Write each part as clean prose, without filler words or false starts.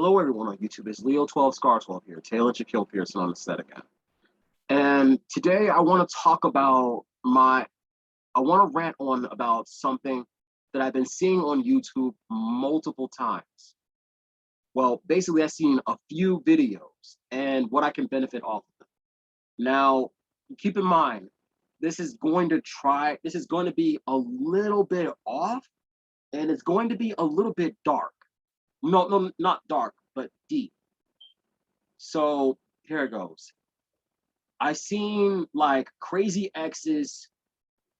Hello, everyone on YouTube. It's Leo12 Scar12 here, Taylor Shaquille Pearson on the set again. And today I want to talk about I want to rant on about something that I've been seeing on YouTube multiple times. Well, basically, I've seen a few videos and what I can benefit off of them. Now, keep in mind, this is going to be a little bit off, and it's going to be a little bit dark. No, not dark, but deep. So here it goes. I seen like crazy exes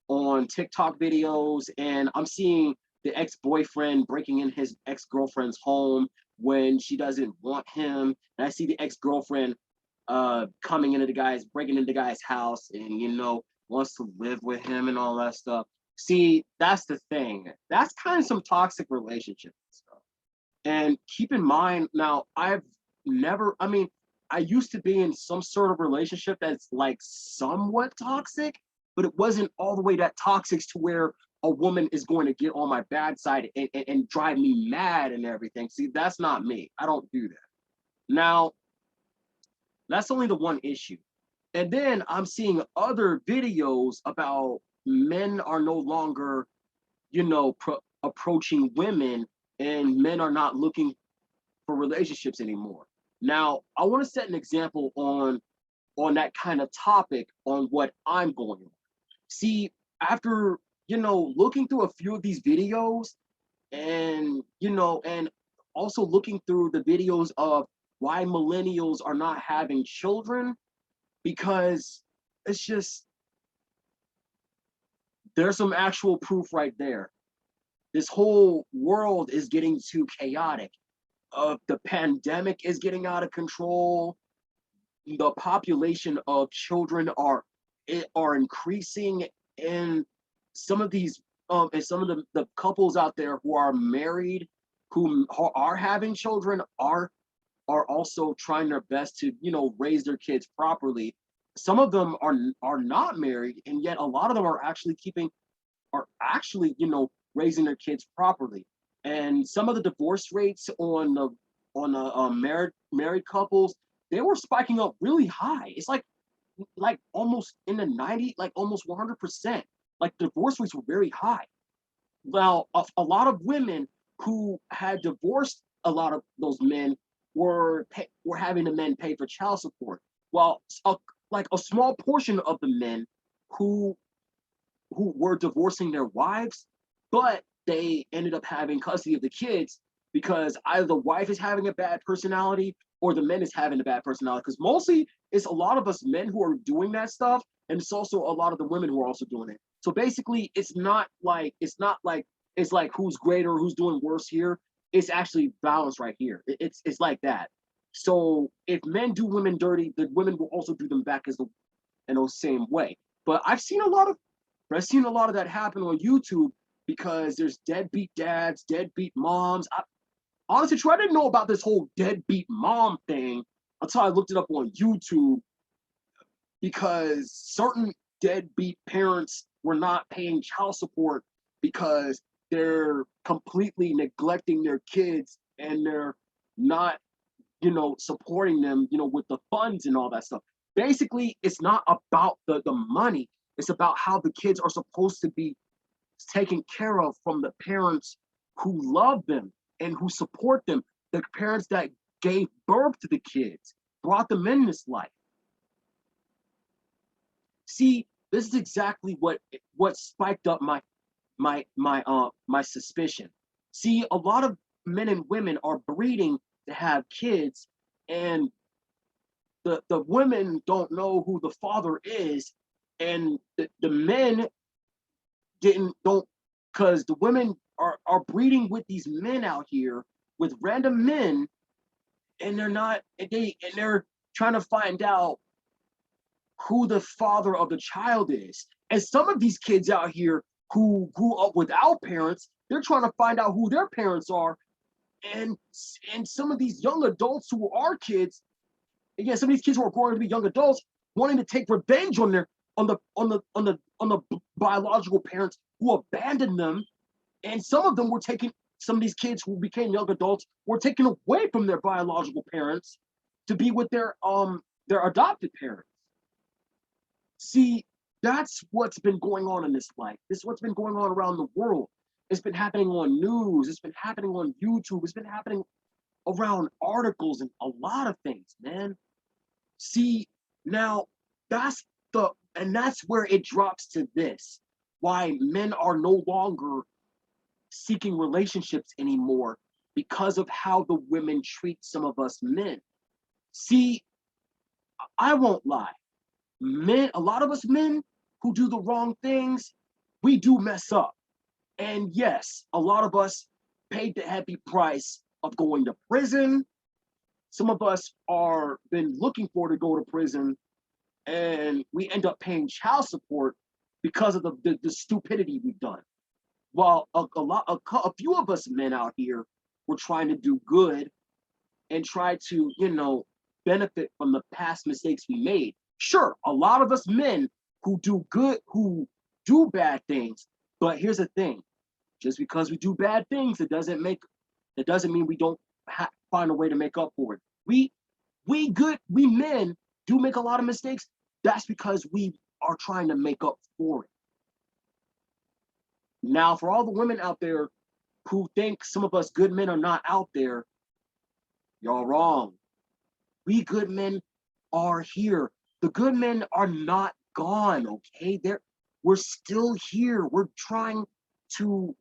on TikTok videos, and I'm seeing the ex-boyfriend breaking in his ex-girlfriend's home when she doesn't want him. And I see the ex-girlfriend breaking into the guy's house and wants to live with him and all that stuff. See, that's the thing. That's kind of some toxic relationship stuff. And keep in mind now, I used to be in some sort of relationship that's like somewhat toxic, but it wasn't all the way that toxic to where a woman is going to get on my bad side and drive me mad and everything. See, that's not me. I don't do that. Now, that's only the one issue. And then I'm seeing other videos about men are no longer, approaching women, and men are not looking for relationships anymore. Now, I want to set an example on that kind of topic on what I'm going on. See, after looking through a few of these videos, and and also looking through the videos of why millennials are not having children, because it's just there's some actual proof right there. This whole world is getting too chaotic. The pandemic is getting out of control. The population of children are increasing, and some of these and some of the couples out there who are married, who are having children, are also trying their best to raise their kids properly. Some of them are not married, and yet a lot of them are actually raising their kids properly. And some of the divorce rates on the married couples, they were spiking up really high. It's like almost in the 90, like almost 100%. Like divorce rates were very high. Now, a lot of women who had divorced a lot of those men were having the men pay for child support. While a small portion of the men who were divorcing their wives, but they ended up having custody of the kids because either the wife is having a bad personality or the men is having a bad personality. Because mostly it's a lot of us men who are doing that stuff, and it's also a lot of the women who are also doing it. So basically, it's like who's greater, who's doing worse here. It's actually balanced right here. It's like that. So if men do women dirty, the women will also do them back in the same way. But I've seen a lot of that happen on YouTube because there's deadbeat dads, deadbeat moms. Honestly, I didn't know about this whole deadbeat mom thing until I looked it up on YouTube, because certain deadbeat parents were not paying child support because they're completely neglecting their kids, and they're not, supporting them, with the funds and all that stuff. Basically, it's not about the money. It's about how the kids are supposed to be taken care of from the parents who love them and who support them, the parents that gave birth to the kids, brought them in this life. See, this is exactly what spiked up my suspicion. See, a lot of men and women are breeding to have kids, and the women don't know who the father is, and the men don't, because the women are breeding with these men out here, with random men, and they're trying to find out who the father of the child is. And some of these kids out here who grew up without parents, they're trying to find out who their parents are. And some of these young adults who are kids, again, some of these kids who are growing to be young adults, wanting to take revenge on the biological parents who abandoned them. And some of them were taking some of these kids who became young adults were taken away from their biological parents to be with their adopted parents. See, that's what's been going on in this life. This is what's been going on around the world. It's been happening on news. It's been happening on YouTube. It's been happening around articles and a lot of things, man. See, now that's that's where it drops to this. Why men are no longer seeking relationships anymore because of how the women treat some of us men. See, I won't lie. Men, a lot of us men who do the wrong things, we do mess up. And yes, a lot of us paid the heavy price of going to prison. Some of us are been looking for to go to prison, and we end up paying child support because of the stupidity we've done. While a few of us men out here were trying to do good and try to, benefit from the past mistakes we made. Sure, a lot of us men who do good, who do bad things, but here's the thing: just because we do bad things, it doesn't mean we don't find a way to make up for it. We men do make a lot of mistakes. That's because we are trying to make up for it. Now, for all the women out there who think some of us good men are not out there, y'all wrong. We good men are here. The good men are not gone, okay? We're still here. We're trying to,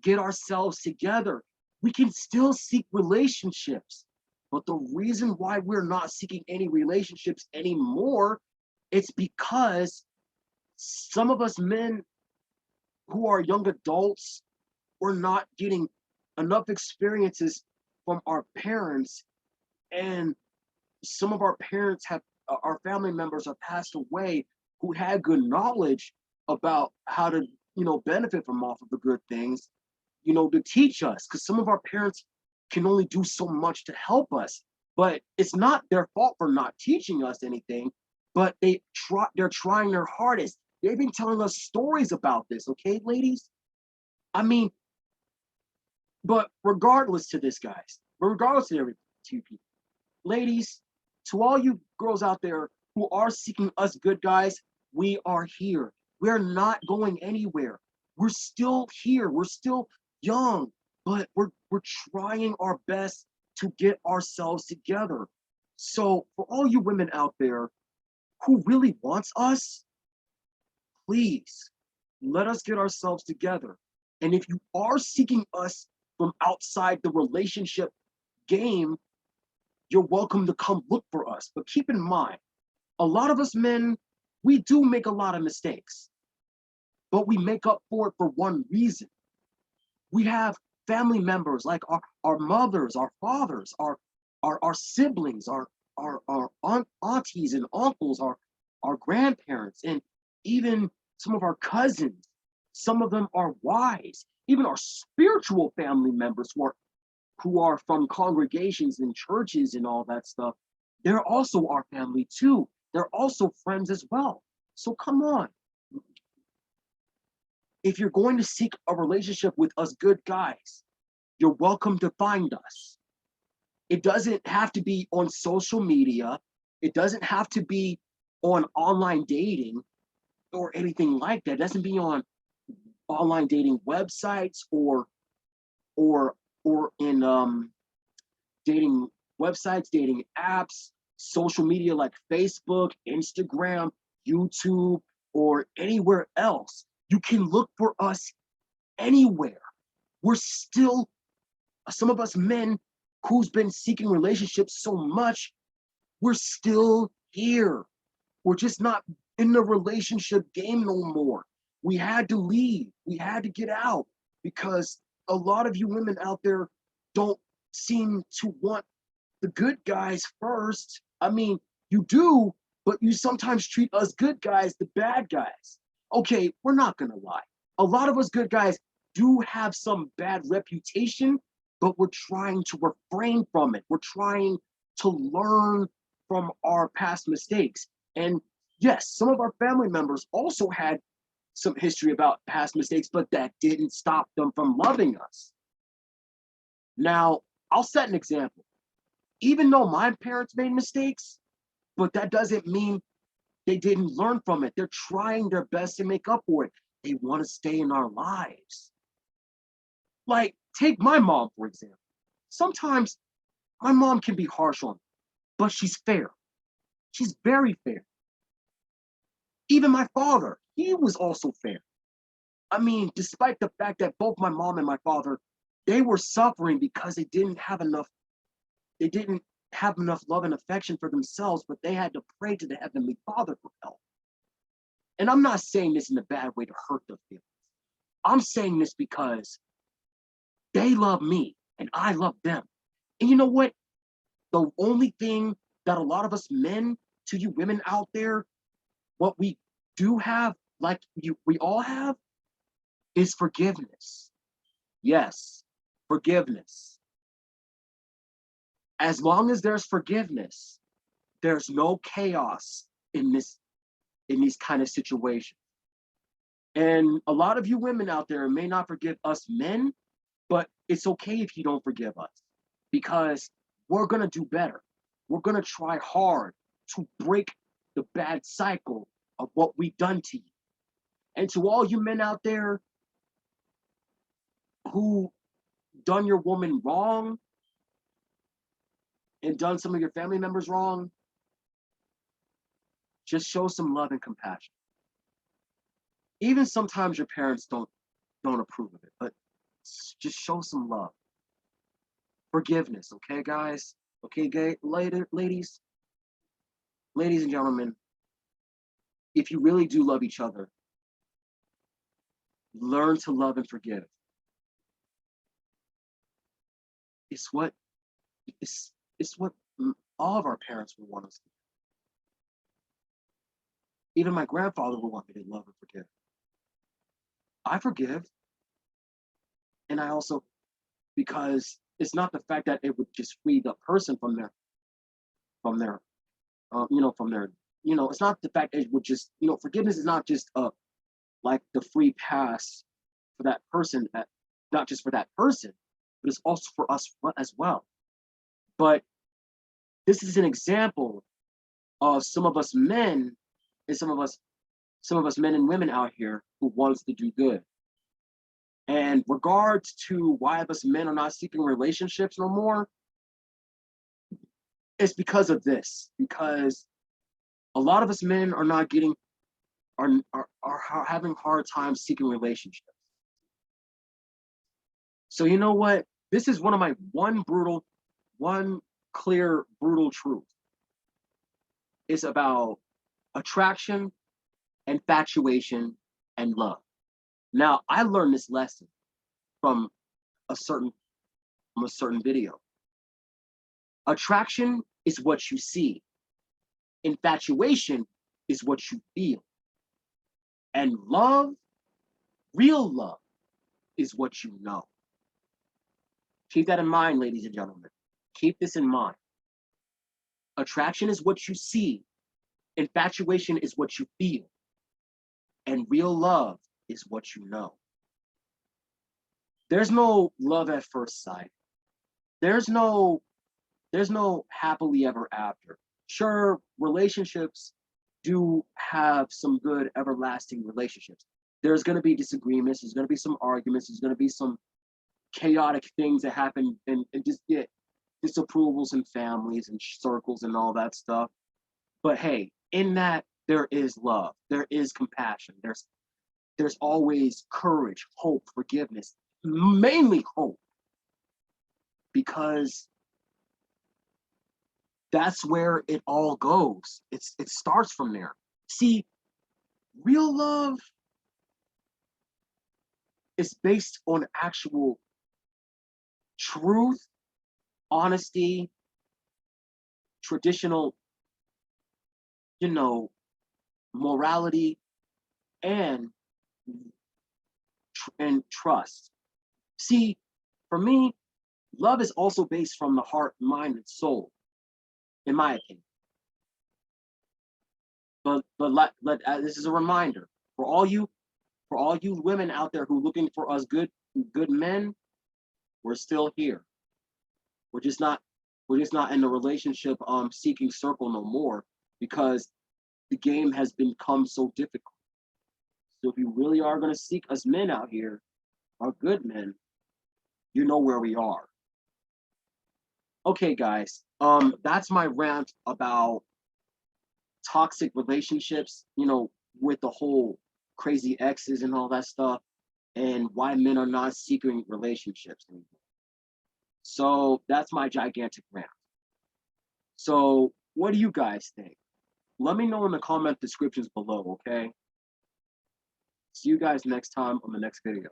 get ourselves together. We can still seek relationships. But the reason why we're not seeking any relationships anymore, it's because some of us men who are young adults, we're not getting enough experiences from our parents, and some of our parents our family members have passed away who had good knowledge about how to, benefit from off of the good things, to teach us, because some of our parents can only do so much to help us. But it's not their fault for not teaching us anything, but they're trying their hardest. They've been telling us stories about this, okay, ladies? I mean, but regardless to this, guys, regardless to every two people, ladies, to all you girls out there who are seeking us good guys, we are here. We're not going anywhere. We're still here. We're still young, but we're trying our best to get ourselves together. So for all you women out there who really wants us, please let us get ourselves together. And if you are seeking us from outside the relationship game, you're welcome to come look for us. But keep in mind, a lot of us men, we do make a lot of mistakes, but we make up for it for one reason. We have family members like our mothers, our fathers, our siblings, our aunties and uncles, our grandparents, and even some of our cousins. Some of them are wise. Even our spiritual family members who are from congregations and churches and all that stuff, they're also our family too. They're also friends as well. So come on. If you're going to seek a relationship with us good guys, you're welcome to find us. It doesn't have to be on social media. It doesn't have to be on online dating or anything like that. It doesn't be on online dating websites or in dating websites, dating apps, social media like Facebook, Instagram, YouTube, or anywhere else. You can look for us anywhere. We're still, some of us men who's been seeking relationships so much, we're still here. We're just not in the relationship game no more. We had to leave. We had to get out because a lot of you women out there don't seem to want the good guys first. I mean, you do, but you sometimes treat us good guys the bad guys. Okay, we're not gonna lie. A lot of us good guys do have some bad reputation, but we're trying to refrain from it. We're trying to learn from our past mistakes. And yes, some of our family members also had some history about past mistakes, but that didn't stop them from loving us. Now, I'll set an example. Even though my parents made mistakes, but that doesn't mean they didn't learn from it. They're trying their best to make up for it. They want to stay in our lives. Like, take my mom, for example. Sometimes my mom can be harsh on me, but she's fair. She's very fair. Even my father, he was also fair. I mean, despite the fact that both my mom and my father, they were suffering because they didn't have enough love and affection for themselves, but they had to pray to the Heavenly Father for help. And I'm not saying this in a bad way to hurt their feelings. I'm saying this because they love me and I love them. And you know what? The only thing that a lot of us men, to you women out there, what we do have, like we all have, is forgiveness. Yes, forgiveness. As long as there's forgiveness, there's no chaos in these kind of situations. And a lot of you women out there may not forgive us men, but it's okay if you don't forgive us, because we're gonna do better. We're gonna try hard to break the bad cycle of what we've done to you. And to all you men out there who done your woman wrong and done some of your family members wrong, just show some love and compassion. Even sometimes your parents don't approve of it, but just show some love. Forgiveness, okay, guys? Okay, ladies and gentlemen, if you really do love each other, learn to love and forgive. It's what it's what all of our parents would want us to do. Even my grandfather would want me to love and forgive. I forgive, and I also, because it's not the fact that it would just free the person from their from their from their, it's not the fact that it would just, forgiveness is not just like the free pass for that person, not just for that person, but it's also for us as well. But this is an example of some of us men and some of us men and women out here who wants to do good. And regards to why of us men are not seeking relationships no more, it's because of this. Because a lot of us men are not getting are having hard times seeking relationships. So you know what? This is one of my one clear brutal truth. It's about attraction, infatuation, and love. Now, I learned this lesson from a certain video. Attraction is what you see. Infatuation is what you feel. And love, real love, is what you know. Keep that in mind, ladies and gentlemen. Keep this in mind. Attraction is what you see. Infatuation is what you feel. And real love is what you know. There's no love at first sight. There's no happily ever after. Sure, relationships do have some good everlasting relationships. There's going to be disagreements. There's going to be some arguments. There's going to be some chaotic things that happen and just get disapprovals in families and circles and all that stuff. But hey, in that, there is love. There is compassion. There's always courage, hope, forgiveness, mainly hope. Because that's where it all goes. It starts from there. See, real love is based on actual truth, honesty, traditional, morality, and trust. See, for me, love is also based from the heart, mind, and soul, in my opinion. But this is a reminder for all you For all you women out there who looking for us good men, we're still here. We're just not in the relationship seeking circle no more, because the game has become so difficult. So if you really are going to seek us men out here, our good men, you know where we are. Okay, guys. That's my rant about toxic relationships, with the whole crazy exes and all that stuff, and why men are not seeking relationships anymore. So that's my gigantic rant. So what do you guys think? Let me know in the comment descriptions below, okay? See you guys next time on the next video.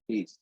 Peace.